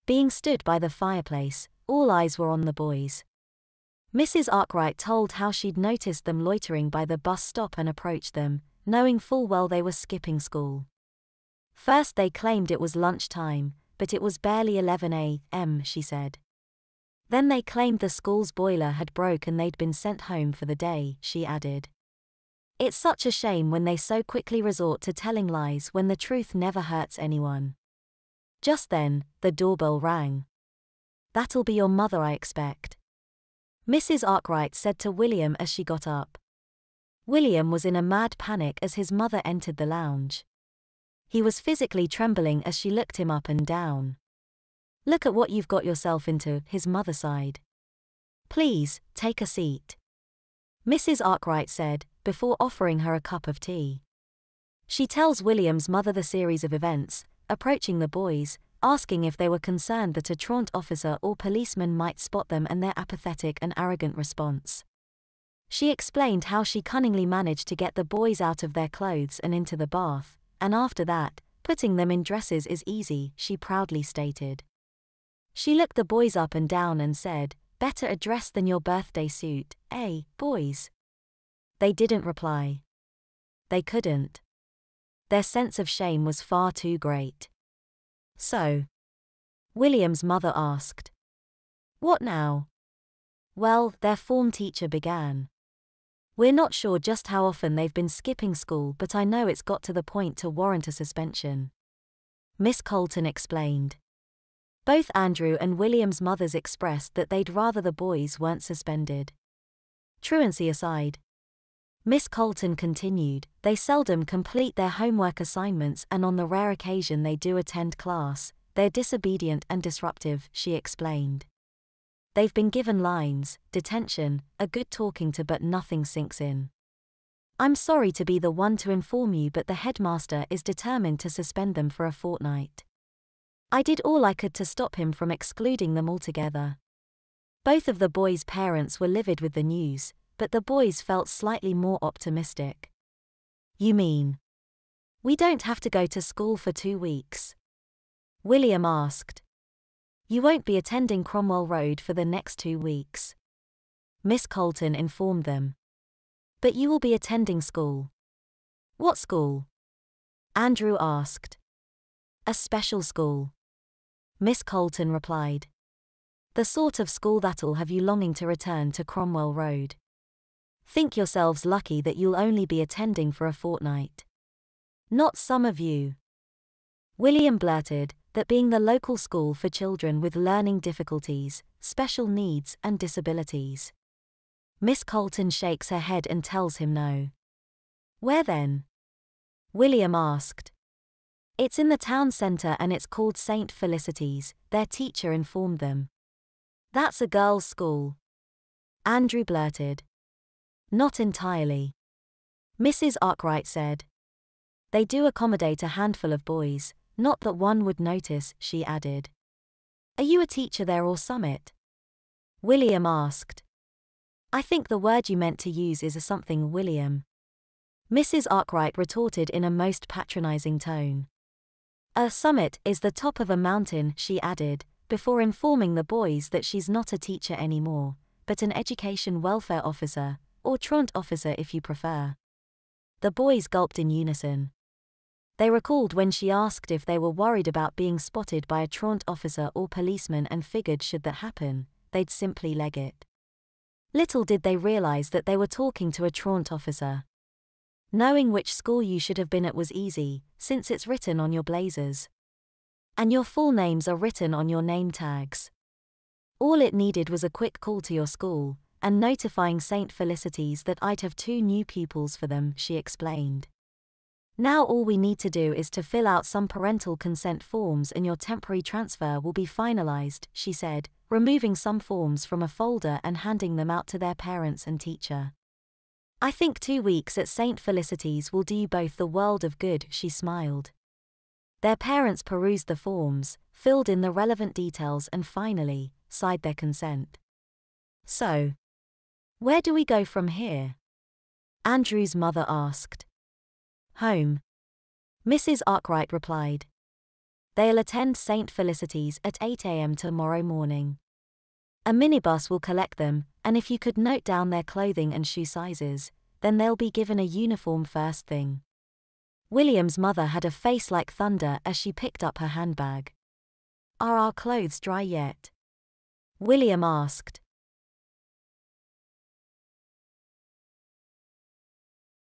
Being stood by the fireplace, all eyes were on the boys. Mrs. Arkwright told how she'd noticed them loitering by the bus stop and approached them, knowing full well they were skipping school. First they claimed it was lunchtime, but it was barely 11 a.m., she said. Then they claimed the school's boiler had broke and they'd been sent home for the day, she added. It's such a shame when they so quickly resort to telling lies when the truth never hurts anyone. Just then, the doorbell rang. That'll be your mother, I expect, Mrs. Arkwright said to William as she got up. William was in a mad panic as his mother entered the lounge. He was physically trembling as she looked him up and down. Look at what you've got yourself into, his mother sighed. Please, take a seat, Mrs. Arkwright said, before offering her a cup of tea. She tells William's mother the series of events, approaching the boys, asking if they were concerned that a truant officer or policeman might spot them and their apathetic and arrogant response. She explained how she cunningly managed to get the boys out of their clothes and into the bath, and after that, putting them in dresses is easy, she proudly stated. She looked the boys up and down and said, "Better a dress than your birthday suit, eh, boys?" They didn't reply. They couldn't. Their sense of shame was far too great. So, William's mother asked, "What now?" Well, their form teacher began. "We're not sure just how often they've been skipping school, but I know it's got to the point to warrant a suspension," Miss Colton explained. Both Andrew and William's mothers expressed that they'd rather the boys weren't suspended. Truancy aside, Miss Colton continued, they seldom complete their homework assignments and on the rare occasion they do attend class, they're disobedient and disruptive, she explained. They've been given lines, detention, a good talking to, but nothing sinks in. I'm sorry to be the one to inform you, but the headmaster is determined to suspend them for a fortnight. I did all I could to stop him from excluding them altogether. Both of the boys' parents were livid with the news, but the boys felt slightly more optimistic. You mean we don't have to go to school for 2 weeks? William asked. You won't be attending Cromwell Road for the next 2 weeks, Miss Colton informed them. But you will be attending school. What school? Andrew asked. A special school, Miss Colton replied. The sort of school that'll have you longing to return to Cromwell Road. Think yourselves lucky that you'll only be attending for a fortnight. Not some of you. William blurted that being the local school for children with learning difficulties, special needs and disabilities. Miss Colton shakes her head and tells him no. Where then? William asked. It's in the town centre and it's called St. Felicity's, their teacher informed them. That's a girls' school, Andrew blurted. Not entirely, Mrs. Arkwright said. They do accommodate a handful of boys, not that one would notice, she added. Are you a teacher there or summit? William asked. I think the word you meant to use is a something, William, Mrs. Arkwright retorted in a most patronizing tone. A summit is the top of a mountain, she added, before informing the boys that she's not a teacher anymore, but an education welfare officer, or truant officer if you prefer. The boys gulped in unison. They recalled when she asked if they were worried about being spotted by a truant officer or policeman and figured should that happen, they'd simply leg it. Little did they realize that they were talking to a truant officer. Knowing which school you should have been at was easy, since it's written on your blazers. And your full names are written on your name tags. All it needed was a quick call to your school, and notifying St. Felicity's that I'd have 2 new pupils for them, she explained. Now all we need to do is to fill out some parental consent forms and your temporary transfer will be finalized, she said, removing some forms from a folder and handing them out to their parents and teacher. I think 2 weeks at St. Felicity's will do you both the world of good, she smiled. Their parents perused the forms, filled in the relevant details and finally, signed their consent. So, where do we go from here? Andrew's mother asked. Home, Mrs. Arkwright replied. They'll attend St. Felicity's at 8 a.m. tomorrow morning. A minibus will collect them, and if you could note down their clothing and shoe sizes, then they'll be given a uniform first thing. William's mother had a face like thunder as she picked up her handbag. Are our clothes dry yet? William asked.